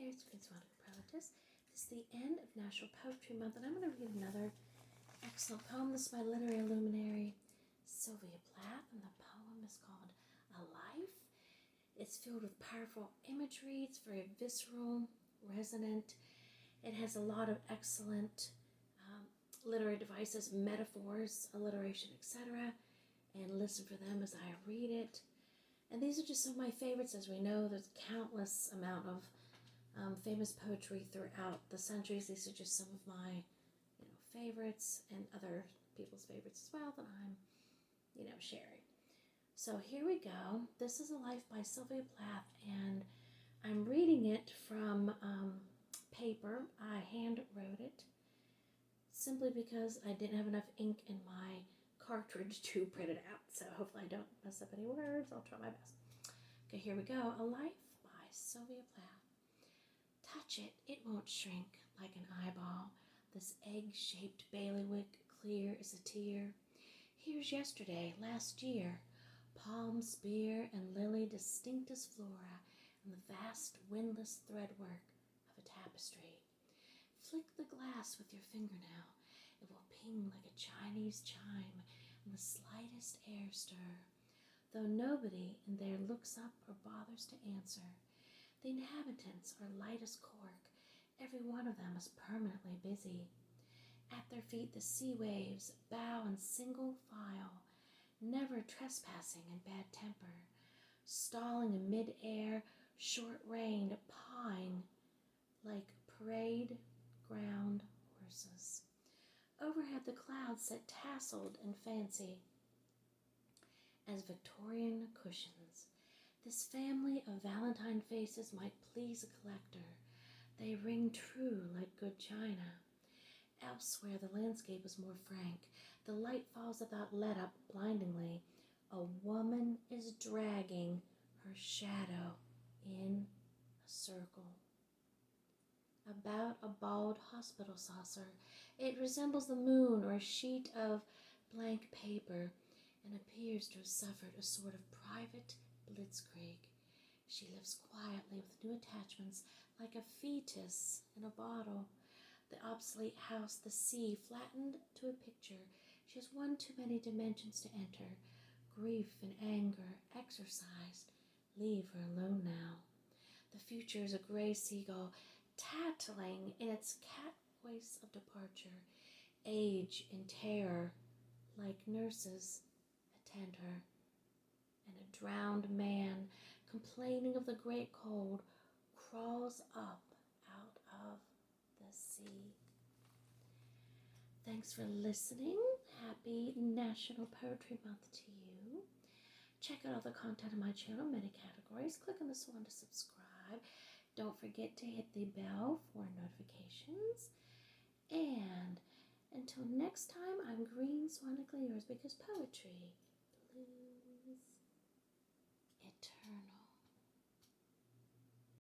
there, it's GreenSwanica.PROetess. This is the end of National Poetry Month, and I'm going to read another excellent poem. This is by literary luminary Sylvia Plath, and the poem is called A Life. It's filled with powerful imagery. It's very visceral, resonant. It has a lot of excellent literary devices, metaphors, alliteration, etc. And listen for them as I read it. And these are just some of my favorites. As we know, there's countless amount of famous poetry throughout the centuries. These are just some of my, favorites and other people's favorites as well that I'm, sharing. So here we go. This is A Life by Sylvia Plath, and I'm reading it from paper. I hand wrote it simply because I didn't have enough ink in my cartridge to print it out. So hopefully I don't mess up any words. I'll try my best. Okay, here we go. A Life by Sylvia Plath. Touch it, it won't shrink like an eyeball. This egg-shaped bailiwick, clear as a tear. Here's yesterday, last year. Palm, spear, and lily distinct as flora, and the vast windless threadwork of a tapestry. Flick the glass with your fingernail. It will ping like a Chinese chime in the slightest air stir. Though nobody in there looks up or bothers to answer, the inhabitants are light as cork. Every one of them is permanently busy. At their feet the sea waves bow in single file, never trespassing in bad temper, stalling in mid-air, short-reined, pawing like parade ground horses. Overhead the clouds sit tasseled in fancy as Victorian cushions. This family of valentine faces might please a collector. They ring true like good china. Elsewhere the landscape is more frank. The light falls without let-up blindingly. A woman is dragging her shadow in a circle about a bald hospital saucer. It resembles the moon or a sheet of blank paper and appears to have suffered a sort of private blitzkrieg. She lives quietly with new attachments like a fetus in a bottle. The obsolete house, the sea, flattened to a picture. She has one too many dimensions to enter. Grief and anger exorcised. Leave her alone now. The future is a gray seagull, tattling in its cat voice of departure. Age and terror, like nurses, attend her. And a drowned man, complaining of the great cold, crawls up out of the sea. Thanks for listening. Happy National Poetry Month to you. Check out all the content on my channel, many categories. Click on this one to subscribe. Don't forget to hit the bell for notifications. And until next time, I'm GreenSwanica yours, because poetry blooms eternal.